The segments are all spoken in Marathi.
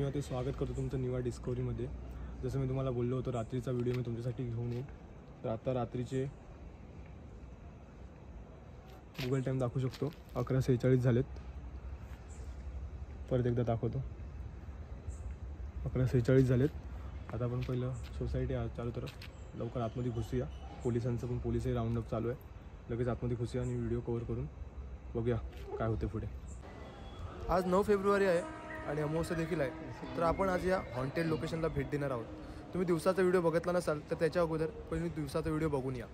पुन्हा ते स्वागत करतो तुमचं निवा डिस्कवरीमध्ये। जसं मी तुम्हाला बोललो होतो रात्रीचा व्हिडिओ मी तुमच्यासाठी घेऊन येईन। तर आता रात्रीचे गूगल टाईम दाखवू शकतो 11:46 झालेत। परत एकदा दाखवतो 11:46 झालेत। आता आपण पहिलं सोसायटी चालू तर लवकर आतमध्ये घुसूया। पोलिसांचं पण पोलिसही राऊंडअप चालू आहे। लगेच आतमध्ये घुसूया आणि व्हिडिओ कव्हर करून बघूया काय होते पुढे। आज 9 फेब्रुवारी आहे आणि अमावस्या देखील आहे। तर आपण आज या हॉन्टेड लोकेशनला भेट देणार आहोत। तुम्ही दिवसाचा व्हिडिओ बघितला नसाल तर त्याच्या अगोदर तुम्ही दिवसाचा व्हिडिओ बघून या।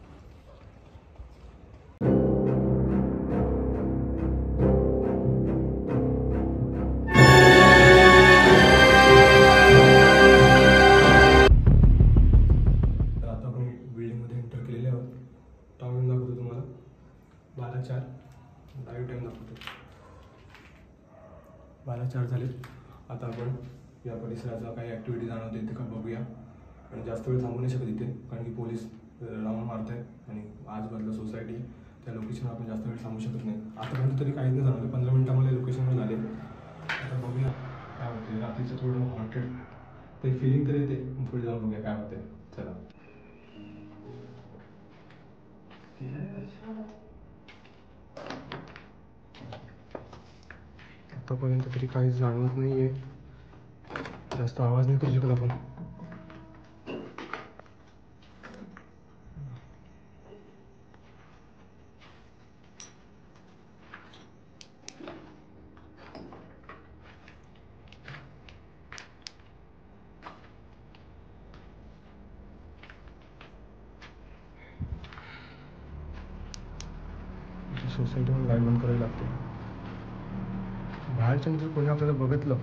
आता आपण बिल्डिंगमध्ये एंटर केलेले आहोत। टाइम दाखवतो तुम्हाला 12:04 लाईव्ह टाईम दाखवतो 12:04 झाले। आता आपण या परिसराचा काही ॲक्टिव्हिटी जाणवते ते का बघूया। आणि जास्त वेळ थांबू नाही शकत इथे कारण की पोलीस राऊंड मारत आहेत आणि आजूबाजूला सोसायटी त्या लोकेशनवर आपण जास्त वेळ थांबू शकत नाही। आतापर्यंत तरी काहीच नाही जाणवलं, 15 मिनिटामध्ये लोकेशनवर झाले। आता बघूया काय होते। रात्रीचं थोडं हॉन्टेड ते फिलिंग तर येते, पुढे जाऊन बघूया काय होते। चला आतापर्यंत तरी काही जाणवत नाही आहे, जास्त आवाज नाही करू शकत आपण। सोसायटीमध्ये लाईट बंद करावी लागते। बाहेरच्या जर कोणी आपल्याला बघितलं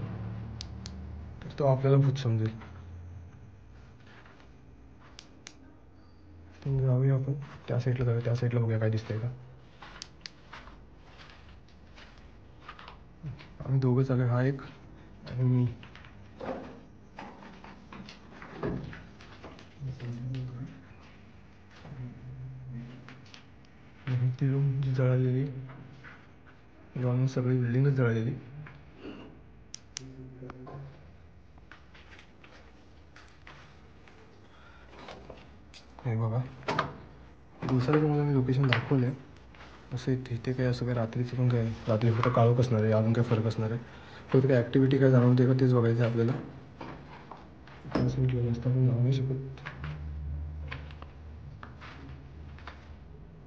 तर तो आपल्याला भूत समजेल। जाऊया आपण त्या साईडला, जाऊया त्या साईडला बघूया काय दिसतंय का। आम्ही दोघं चालू, हा एक आणि मी। ती रूम जी जळालेली, ऑलमोस्ट सगळी बिल्डिंगच जळालेली। हे बघा, दुसऱ्या तुम्हाला मी लोकेशन दाखवलं आहे। असं इथे काय असं काय रात्रीचं पण काय, रात्री फक्त काळोख असणार आहे, अजून काय फरक असणार आहे। फक्त काय ॲक्टिव्हिटी काय जाणवते का तेच बघायचं आहे आपल्याला। त्या साईडला जास्त आपण जाऊ नाही शकत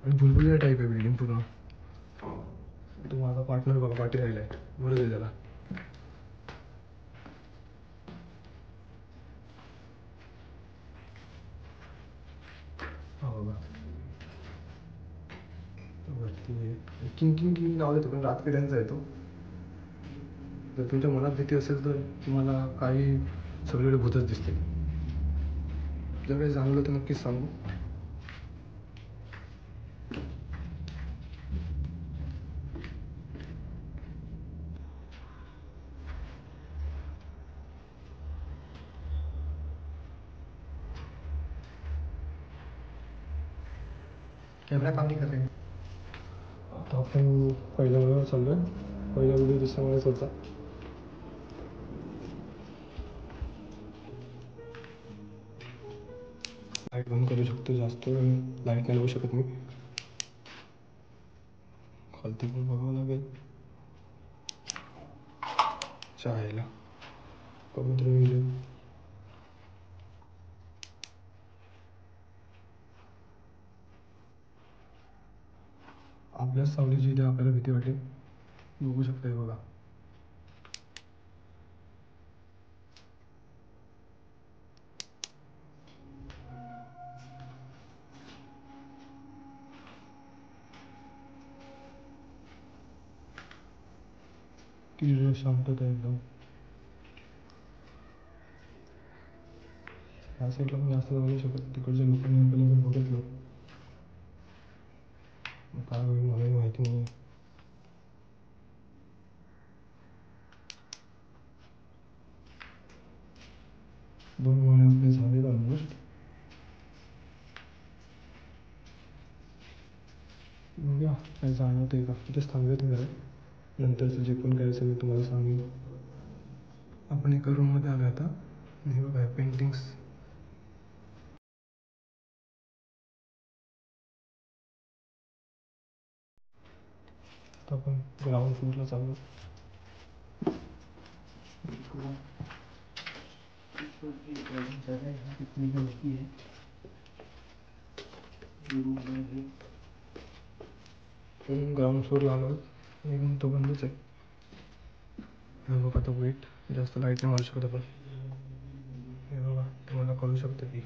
आणि बुलबुलिया टाईप आहे बिल्डिंग पूर्ण। तो माझा पार्टनर बघा पाठी राहिला आहे, बरं आहे त्याला। बघा वरती किंग किंग किंग नाव देतो, पण रात्री त्यांचा येतो। जर तुमच्या मनात भीती असेल तर तुम्हाला काही सगळीकडे भूतच दिसते। जर काही जाणवलं तर नक्कीच सांगू। कॅमेरा काम नाही करते। आता आपण पहिल्या व्हिडिओवर चाललो आहे। पहिला व्हिडिओ दुसऱ्यामुळेच होता। लाईट बंद करू शकतो, जास्त वेळ लाईट नाही लावू शकत मी। खालती पण बघावं लागेल। चायला कबूतर गेले। आपल्याच सावलीची इथे आपल्याला भीती वाटते, बघू शकता हे बघा। की शांतता एकदम। या साईडला पण जास्त जाऊ नाही शकत, तिकडच्या लोकांनी आपल्याला जर बघितलं काय होईल मलाही माहिती नाही आहे। दोन महिने आपले झालेत ऑलमोस्ट। बघूया काय जाणवतं आहे का। इथेच थांबूया ते जरा, नंतरचं जे पण काय असेल मी तुम्हाला सांगेन। आपण एका रूममध्ये आलो आता. हे बघा पेंटिंग्स. आता आपण ग्राउंड फ्लोअरला चालू. ग्राउंड फ्लोअरला आलो. एक तो बंदच आहे. हे बघा तो वेट जास्त लाईट नाही मारू शकत आपण. हे बघा तुम्हाला कळू शकतं की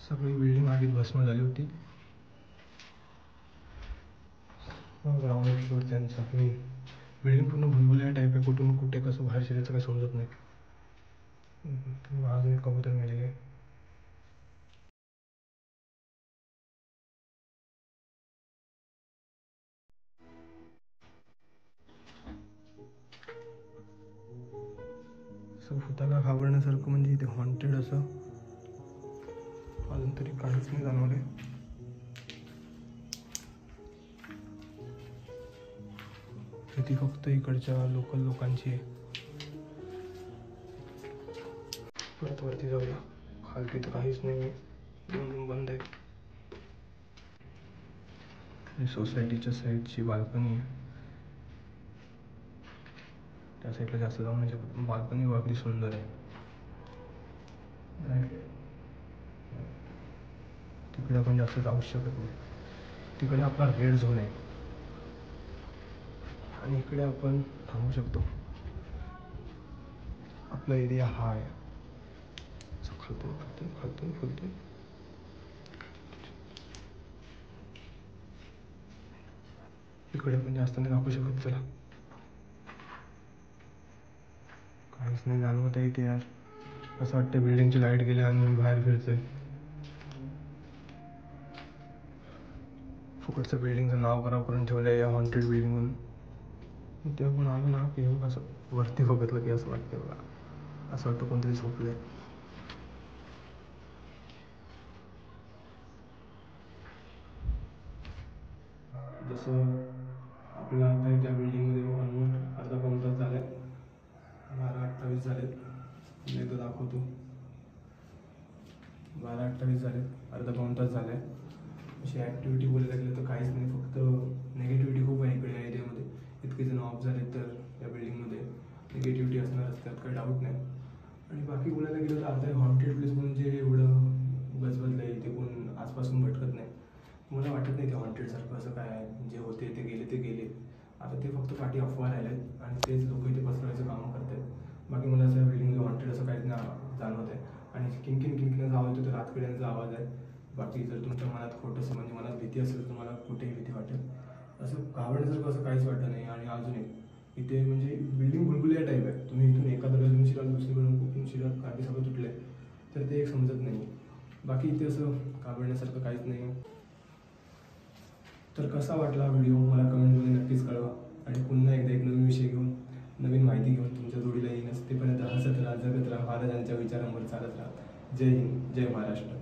सगळी बिल्डिंग आधीच भस्म झाली होती. ग्राउंड फ्लोअर त्यांचा बिल्डिंग पूर्ण भुलभुलैया टाईप आहे. कुठून कुठे कसं बाहेर शिरायचं काही समजत नाही. अजून एक कबूतर मिळालेले आहे. भूताला घाबरण्यासारखं म्हणजे इथे हॉन्टेड असं अजून तरी काहीच नाही जाणवलंय. ती फक्त इकडच्या लोकल लोकांची आहे. परत वरती जाऊया. खालती तर काहीच नाही. रूम बंद आहे. सोसायटीच्या साईडची बाल्कनी आहे. त्या साईडला जास्त जाऊन म्हणजे बाल्कनी अगदी सुंदर आहे. तिकडे आपण जास्त जाऊ शकत नाही. तिकडे आपला रेड झोन आहे आणि इकडे आपण थांबू शकतो. आपला एरिया हा आहे. खालतून खालतून खालतून खालतून इकडे पण जास्त नाही दाखवू शकत. चला काहीच नाही जाणवत आहे इथे यार. असं वाटतं बिल्डिंगची लाईट गेली आणि बाहेर फिरतोय. फुकटचं बिल्डिंगचं नाव खराब करून ठेवलं आहे या हॉन्टेड बिल्डिंग म्हणून. ते आपण आलो ना की असं वरती बघितलं की असं वाटतं बघा. असं वाटतं कोणतरी झोपलं आहे. जसं आपल्याला आता त्या बिल्डिंगमध्ये ऑलमोस्ट अर्धा पाऊण तास झाला आहे. 12:28 झालेत. एकदा दाखवतो. 12:28 झालेत. अर्धा पाऊण तास झाला आहे. अशी ॲक्टिव्हिटी बोलायला लागलं तर काहीच नाही. फक्त निगेटिव्हिटी खूप आहे इकडे या एरियामध्ये. इतके जण ऑफ झालेत तर या बिल्डिंगमध्ये निगेटिव्हिटी असणारच, त्यात काही डाऊट नाही. आणि बाकी बोलायला गेलं तर आता हॉन्टेड प्लेस म्हणून जे एवढं गजबजलं आहे इथे कोण आजपासून भटकत नाही. मला वाटत नाही ते हॉन्टेडसारखं असं काय आहे. जे होते ते गेले. आता ते फक्त पाठी अफवा राहिले आहेत आणि तेच लोक इथे पसरवायचं कामं करत आहेत. बाकी मला असं बिल्डिंगमध्ये हॉन्टेड असं काहीच नाही जाणवत आहे. आणि किंकिण्याचा आवाज येतो तो रातकिड्यांचा आवाज आहे. बाकी जर तुमच्या मनात खोटंसं म्हणजे मनात भीती असेल तर तुम्हाला कुठेही भीती वाटेल. असं घाबरण्यासारखं असं काहीच वाटत नाही. आणि अजून एक इथे म्हणजे बिल्डिंग भुलभुलैया टाईप आहे. तुम्ही इथून एका दरवाजातून शिराल, दुसरीकडून कुठून शिराल, काही सगळं तुटलं आहे तर ते एक समजत नाही. बाकी इथे असं घाबरण्यासारखं काहीच नाही. तर कसा वाटला व्हिडिओ मला कमेंटमध्ये नक्कीच कळवा. आणि पुन्हा एकदा एक नवीन विषय घेऊन नवीन माहिती घेऊन तुमच्या जोडीला येईनच. तेपर्यंत हसत राहा, जगत राहा, महाराजांच्या विचारांवर चालत राहा. जय हिंद, जय महाराष्ट्र.